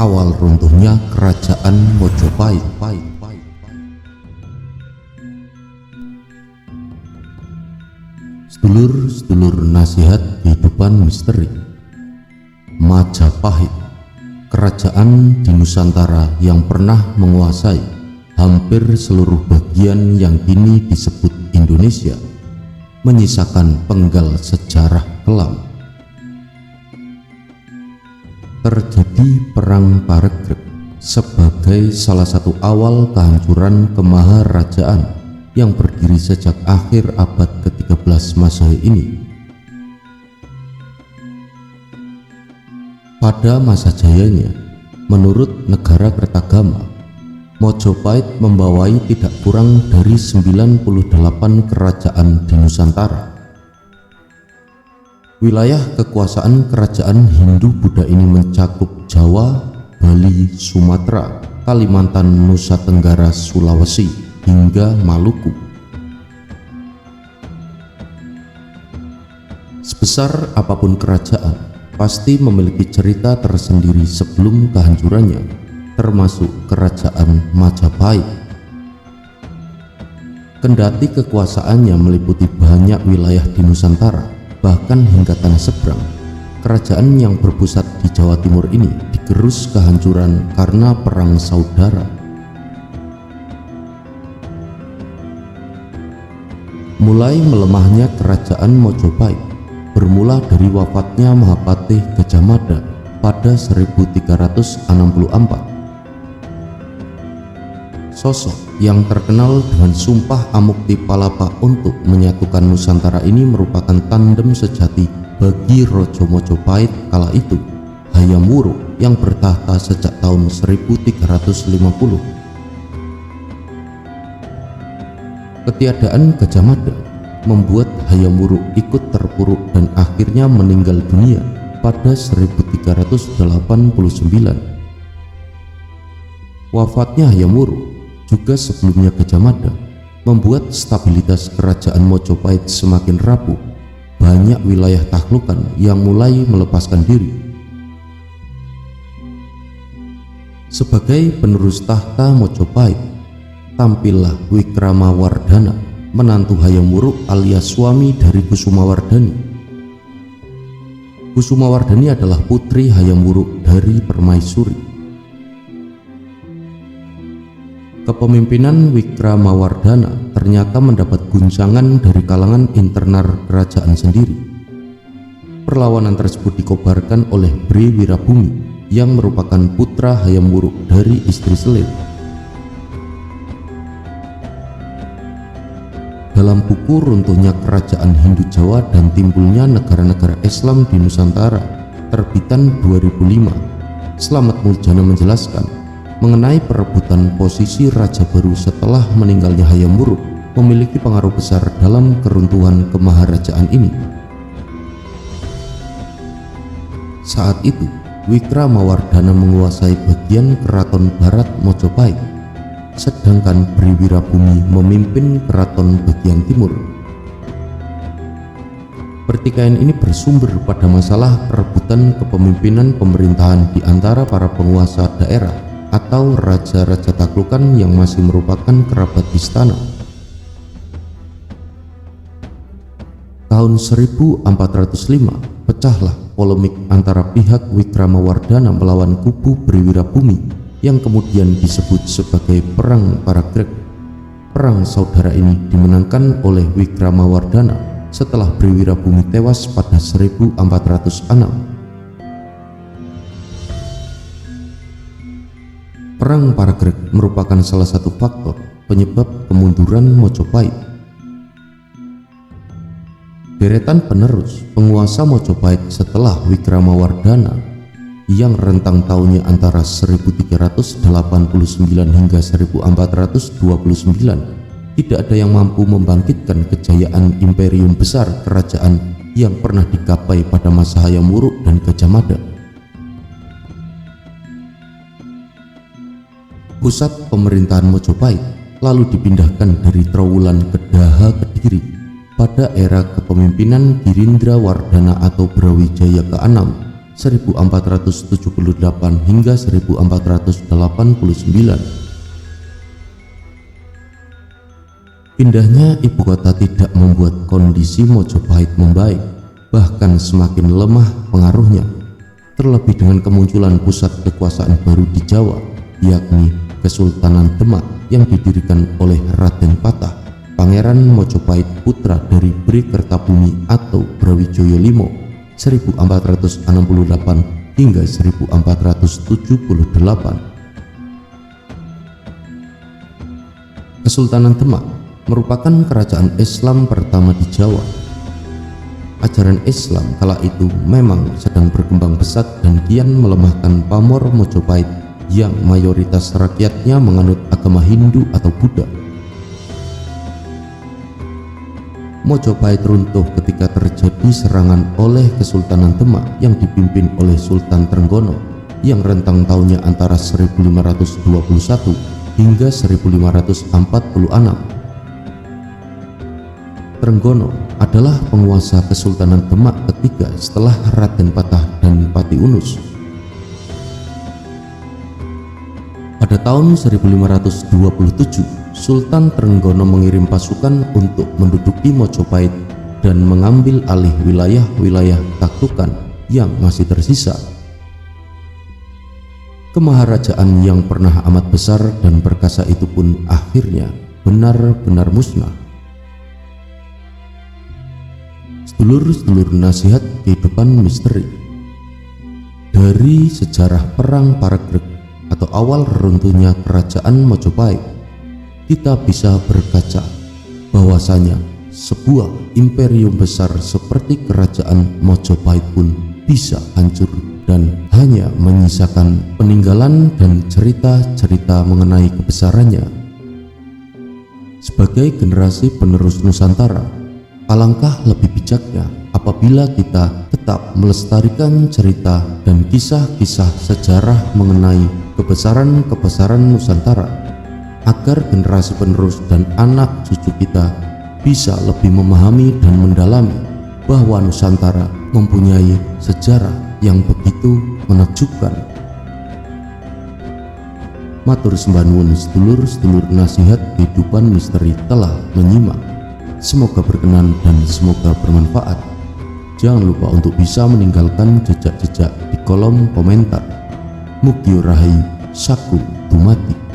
awal runtuhnya kerajaan Mojopahit. Sedulur-sedulur nasihat kehidupan misteri, Majapahit, kerajaan di Nusantara yang pernah menguasai hampir seluruh bagian yang kini disebut Indonesia, menyisakan penggal sejarah kelam. Terjadi Perang Paregreg sebagai salah satu awal kehancuran kemaharajaan yang berdiri sejak akhir abad ke-13 Masehi ini. Pada masa jayanya, menurut Negara Kertagama, Mojopahit membawai tidak kurang dari 98 kerajaan di Nusantara. Wilayah kekuasaan kerajaan Hindu-Buddha ini mencakup Jawa, Bali, Sumatera, Kalimantan, Nusa Tenggara, Sulawesi, hingga Maluku. Sebesar apapun kerajaan, pasti memiliki cerita tersendiri sebelum kehancurannya, termasuk kerajaan Majapahit. Kendati kekuasaannya meliputi banyak wilayah di Nusantara, bahkan hingga tanah seberang, kerajaan yang berpusat di Jawa Timur ini digerus kehancuran karena perang saudara. Mulai melemahnya kerajaan Mojopahit bermula dari wafatnya Mahapatih Gajah Mada pada 1364. Sosok yang terkenal dengan sumpah Amukti Palapa untuk menyatukan Nusantara ini merupakan tandem sejati bagi Raja Mojopahit kala itu, Hayam Wuruk, yang bertahta sejak tahun 1350. Ketiadaan Gajah Mada membuat Hayam Wuruk ikut terpuruk dan akhirnya meninggal dunia pada 1389. Wafatnya Hayam Wuruk, juga sebelumnya Gajah Mada, membuat stabilitas kerajaan Mojopahit semakin rapuh. Banyak wilayah taklukkan yang mulai melepaskan diri. Sebagai penerus tahta Mojopahit, tampillah Wikramawardhana, menantu Hayam Wuruk alias suami dari Kusumawardhani. Kusumawardhani adalah putri Hayam Wuruk dari Permaisuri. Kepemimpinan Wikramawardhana ternyata mendapat guncangan dari kalangan internal kerajaan sendiri. Perlawanan tersebut dikobarkan oleh Bri Wirabumi yang merupakan putra Hayam Wuruk dari istri Selir. Dalam buku Runtuhnya Kerajaan Hindu Jawa dan Timbulnya Negara-negara Islam di Nusantara, terbitan 2005, Slamet Muljana menjelaskan mengenai perebutan posisi raja baru setelah meninggalnya Hayam Wuruk memiliki pengaruh besar dalam keruntuhan kemaharajaan ini. Saat itu, Wikramawardhana menguasai bagian keraton barat Mojopahit, sedangkan Bri Wirabumi memimpin keraton bagian timur. Pertikaian ini bersumber pada masalah perebutan kepemimpinan pemerintahan di antara para penguasa daerah atau raja-raja taklukan yang masih merupakan kerabat istana. Tahun 1405 pecahlah polemik antara pihak Wikramawardhana melawan kubu Bri Wirabumi yang kemudian disebut sebagai Perang Paregreg. Perang saudara ini dimenangkan oleh Wikramawardhana setelah Bri Wirabumi tewas pada 1406. Perang Paregreg merupakan salah satu faktor penyebab kemunduran Mojopahit. Deretan penerus penguasa Mojopahit setelah Wikramawardhana yang rentang tahunnya antara 1389 hingga 1429 tidak ada yang mampu membangkitkan kejayaan imperium besar kerajaan yang pernah digapai pada masa Hayam Wuruk dan Gajah Mada. Pusat pemerintahan Mojopahit lalu dipindahkan dari Trowulan ke Daha Kediri pada era kepemimpinan Girindra Wardhana atau Brawijaya ke-6 1478 hingga 1489. Pindahnya ibu kota tidak membuat kondisi Mojopahit membaik, bahkan semakin lemah pengaruhnya, terlebih dengan kemunculan pusat kekuasaan baru di Jawa, yakni Kesultanan Demak yang didirikan oleh Raden Patah, Pangeran Mojopahit putra dari Bri Kertabumi atau Brawijaya V 1468 hingga 1478. Kesultanan Demak merupakan kerajaan Islam pertama di Jawa. Ajaran Islam kala itu memang sedang berkembang pesat dan kian melemahkan pamor Mojopahit yang mayoritas rakyatnya menganut agama Hindu atau Buddha. Mojopahit runtuh ketika terjadi serangan oleh Kesultanan Demak yang dipimpin oleh Sultan Trenggono yang rentang tahunnya antara 1521 hingga 1546. Trenggono adalah penguasa Kesultanan Demak ketiga setelah Raden Patah dan Pati Unus. Pada tahun 1527, Sultan Trenggono mengirim pasukan untuk menduduki Mojopahit dan mengambil alih wilayah-wilayah taklukan yang masih tersisa. Kemaharajaan yang pernah amat besar dan perkasa itu pun akhirnya benar-benar musnah. Sedulur-sedulur nasihat kehidupan misteri. Dari sejarah perang Paragreg atau awal runtuhnya kerajaan Mojopahit, kita bisa berkaca bahwasanya sebuah imperium besar seperti kerajaan Mojopahit pun bisa hancur dan hanya menyisakan peninggalan dan cerita-cerita mengenai kebesarannya. Sebagai generasi penerus Nusantara, alangkah lebih bijaknya apabila kita tetap melestarikan cerita dan kisah-kisah sejarah mengenai kebesaran-kebesaran Nusantara, agar generasi penerus dan anak cucu kita bisa lebih memahami dan mendalami bahwa Nusantara mempunyai sejarah yang begitu menakjubkan. Matur sembah nuwun sedulur-sedulur nasihat kehidupan misteri telah menyimak. Semoga berkenan dan semoga bermanfaat. Jangan lupa untuk bisa meninggalkan jejak-jejak di kolom komentar. Mugi rahayu saku dumati.